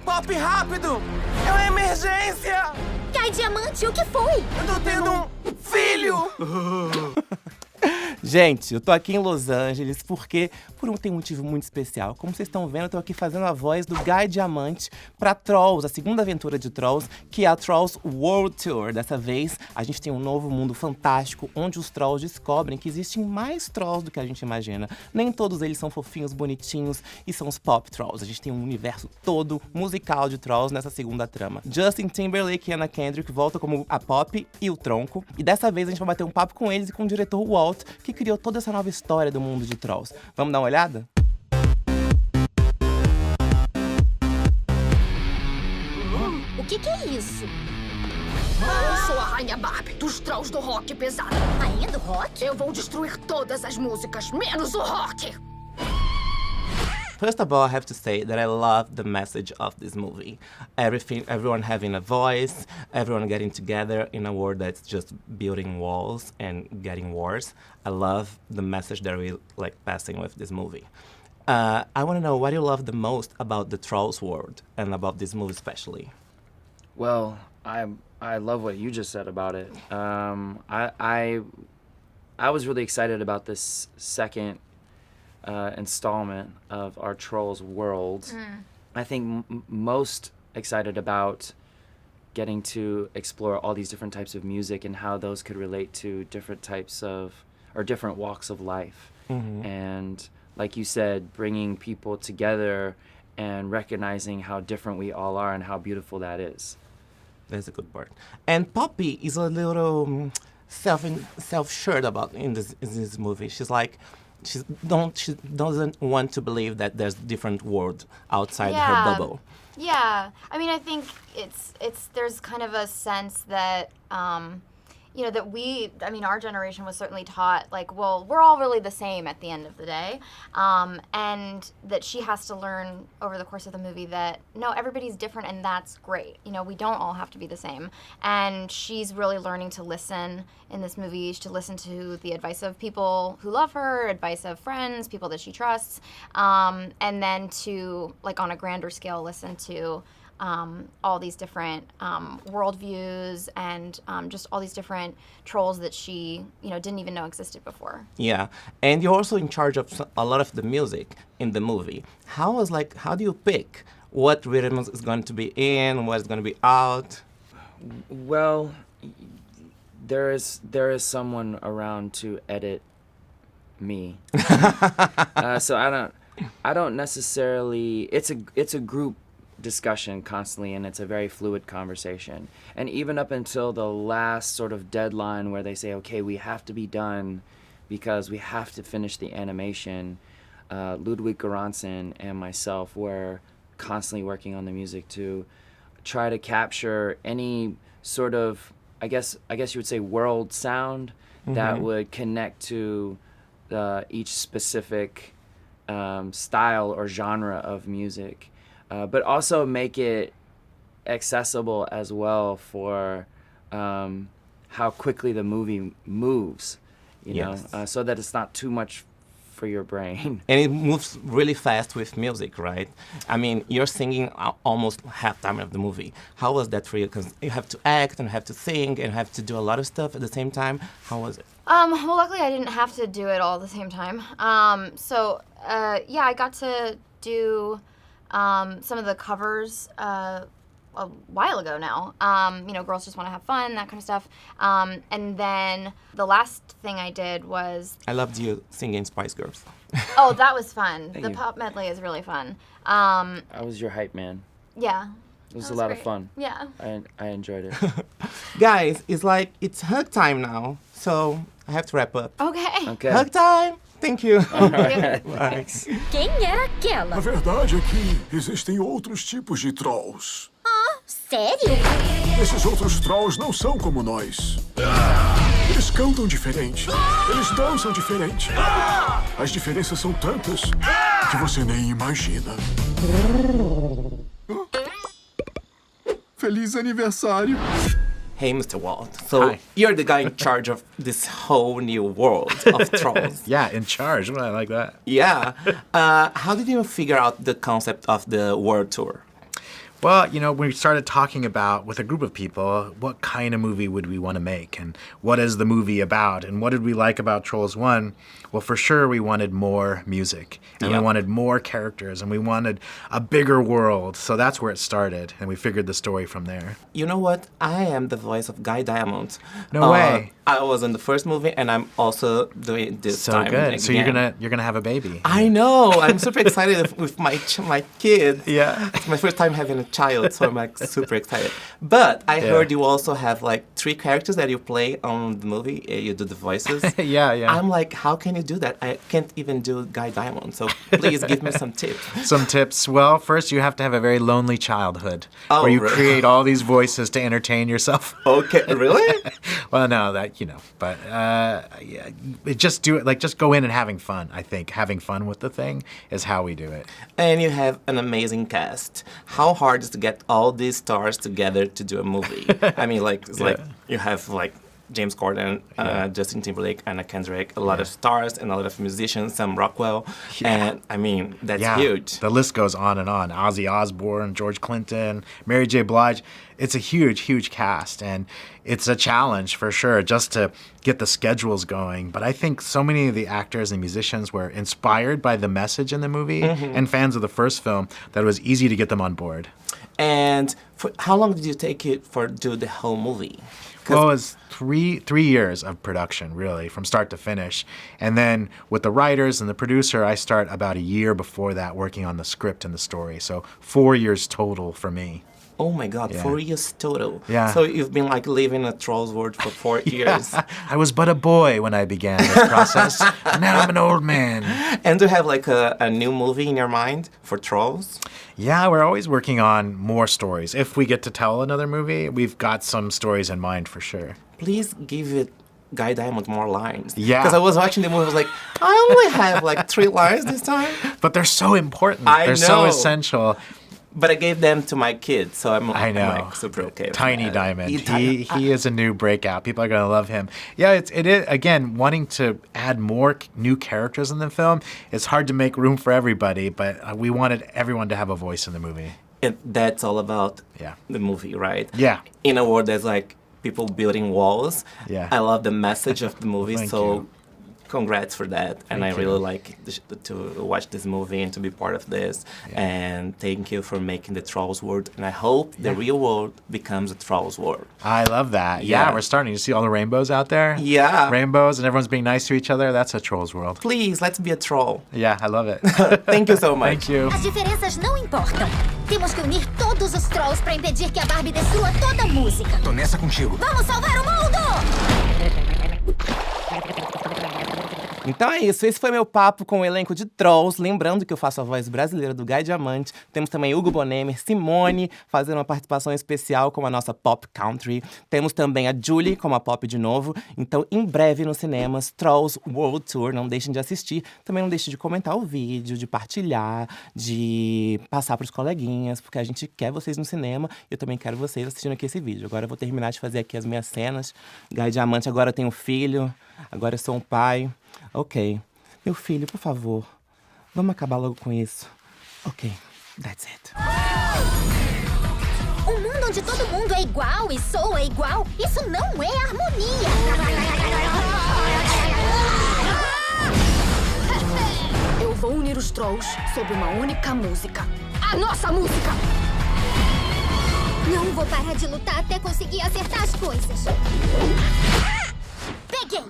Pop, rápido! É uma emergência! Guy Diamante, o que foi? Eu tô tendo um filho! Gente, eu tô aqui em Los Angeles porque tem um motivo muito especial. Como vocês estão vendo, eu tô aqui fazendo a voz do Guy Diamante pra Trolls, a segunda aventura de Trolls, que é a Trolls World Tour. Dessa vez, a gente tem um novo mundo fantástico, onde os Trolls descobrem que existem mais Trolls do que a gente imagina. Nem todos eles são fofinhos, bonitinhos e são os Pop Trolls. A gente tem um universo todo musical de Trolls nessa segunda trama. Justin Timberlake e Anna Kendrick voltam como a Pop e o Tronco. E dessa vez a gente vai bater um papo com eles e com o diretor Walt, que criou toda essa nova história do mundo de Trolls. Vamos dar uma olhada? O que é isso? Eu sou a Rainha Barbie, dos Trolls do rock pesado. Rainha do rock? Eu vou destruir todas as músicas, menos o rock. First of all, I have to say that I love the message of this movie. Everyone having a voice, everyone getting together in a world that's just building walls and getting wars. I love the message that we like passing with this movie. I want to know what you love the most about the Trolls world and about this movie especially. Well, I love what you just said about it. I was really excited about this second installment of our Trolls world. I think most excited about getting to explore all these different types of music and how those could relate to different types of, or different walks of life. And like you said, bringing people together and recognizing how different we all are and how beautiful that is. That's a good part. And Poppy is a little self-assured about in this movie. She's like, she doesn't want to believe that there's different world outside her bubble. Yeah, I mean, I think there's kind of a sense that that our generation was certainly taught, like, well, we're all really the same at the end of the day. And that she has to learn over the course of the movie that, no, everybody's different and that's great. We don't all have to be the same. And she's really learning to listen in this movie, to listen to the advice of people who love her, advice of friends, people that she trusts, and then to, like, on a grander scale, listen to all these different worldviews and just all these different trolls that she, didn't even know existed before. Yeah, and you're also in charge of a lot of the music in the movie. How do you pick what rhythm is going to be in, what is going to be out? Well, there is someone around to edit me. So I don't necessarily. It's a group discussion constantly, and it's a very fluid conversation. And even up until the last sort of deadline where they say, okay, we have to be done because we have to finish the animation, Ludwig Göransson and myself were constantly working on the music to try to capture any sort of, I guess you would say, world sound that would connect to each specific style or genre of music. But also make it accessible as well for how quickly the movie moves, you know, so that it's not too much for your brain. And it moves really fast with music, right? I mean, you're singing almost half time of the movie. How was that for you? Because you have to act and have to sing and have to do a lot of stuff at the same time. How was it? Well, luckily I didn't have to do it all at the same time. I got to do some of the covers a while ago now. Girls Just Want to Have Fun, that kind of stuff. And then the last thing I did was... I loved you singing Spice Girls. Oh, that was fun. Thank the you. pop medley is really fun. I was your hype man. Yeah. It was That a lot great. of fun. Yeah. I enjoyed it. Guys, it's hug time now, so I have to wrap up. Okay. Okay. Hug time! Thank you. Bye. Quem era aquela? A verdade é que existem outros tipos de trolls. Sério? Esses outros trolls não são como nós. Eles cantam diferente. Eles dançam diferente. As diferenças são tantas que você nem imagina. Feliz aniversário. Hey, Mr. Walt. So Hi. you're the guy in charge of this whole new world of trolls. Yeah, in charge. I like that. Yeah. How did you figure out the concept of the world tour? Well, we started talking about, with a group of people, what kind of movie would we want to make? And what is the movie about? And what did we like about Trolls 1? Well, for sure, we wanted more music. And we wanted more characters. And we wanted a bigger world. So that's where it started. And we figured the story from there. You know what? I am the voice of Guy Diamante. No way. I was in the first movie, and I'm also doing this So time good. again. So you're gonna have a baby. I know. I'm super excited with my kid. Yeah. It's my first time having a child, so I'm like super excited. But I heard you also have like 3 characters that you play on the movie. You do the voices. Yeah. I'm like, how can you do that? I can't even do Guy Diamante. So please give me some tips. Some tips. Well, first you have to have a very lonely childhood where you really? create all these voices to entertain yourself. Okay, really? Well, no, but just do it. Like, just go in and having fun. I think having fun with the thing is how we do it. And you have an amazing cast. How hard is to get all these stars together to do a movie? I mean, like, it's like you have like James Corden, Justin Timberlake, Anna Kendrick, a lot of stars and a lot of musicians, Sam Rockwell. And I mean, that's huge. The list goes on and on. Ozzy Osbourne, George Clinton, Mary J. Blige. It's a huge, huge cast. And it's a challenge for sure just to get the schedules going. But I think so many of the actors and musicians were inspired by the message in the movie and fans of the first film that it was easy to get them on board. And how long did you take it for do the whole movie? Well, it was three years of production, really, from start to finish. And then with the writers and the producer, I start about a year before that working on the script and the story. So 4 years total for me. Oh my God, 4 years total. Yeah. So you've been like living a Trolls world for 4 years. I was but a boy when I began this process. And now I'm an old man. And do you have like a new movie in your mind for Trolls? Yeah, we're always working on more stories. If we get to tell another movie, we've got some stories in mind for sure. Please give it Guy Diamante more lines. Yeah. Because I was watching the movie, I was like, I only have like 3 lines this time. But they're so important. I They're so know. essential. But I gave them to my kids, so I'm like super okay with Tiny that. Diamond. He is a new breakout. People are going to love him. Yeah, it is, again, wanting to add more new characters in the film. It's hard to make room for everybody, but we wanted everyone to have a voice in the movie. And that's all about the movie, right? Yeah. In a world that's like people building walls. Yeah. I love the message of the movie, Thank so you. Congrats for that. And Thank I really you. like to watch this movie and to be part of this. And thank you for making the Trolls world. And I hope the real world becomes a Trolls world. I love that. Yeah. We're starting to see all the rainbows out there. Yeah. Rainbows and everyone's being nice to each other. That's a Trolls world. Please, let's be a troll. Yeah, I love it. Thank you so much. Thank you. As diferenças não importam. Temos que unir todos os trolls pra impedir que a Barbie destrua toda a música. Tô nessa contigo. Vamos salvar o mundo! Então é isso, esse foi meu papo com o elenco de Trolls. Lembrando que eu faço a voz brasileira do Guy Diamante. Temos também Hugo Bonemer, Simone, fazendo uma participação especial com a nossa Pop Country. Temos também a Julie como a Pop de novo. Então, em breve nos cinemas, Trolls World Tour. Não deixem de assistir. Também não deixem de comentar o vídeo, de partilhar, de passar pros coleguinhas, porque a gente quer vocês no cinema. Eu também quero vocês assistindo aqui esse vídeo. Agora eu vou terminar de fazer aqui as minhas cenas. Guy Diamante, agora eu tenho um filho. Agora eu sou um pai. Ok. Meu filho, por favor, vamos acabar logo com isso. Ok, that's it. Um mundo onde todo mundo é igual e soa igual, isso não é harmonia. Eu vou unir os Trolls sob uma única música. A nossa música! Não vou parar de lutar até conseguir acertar as coisas. Peguei!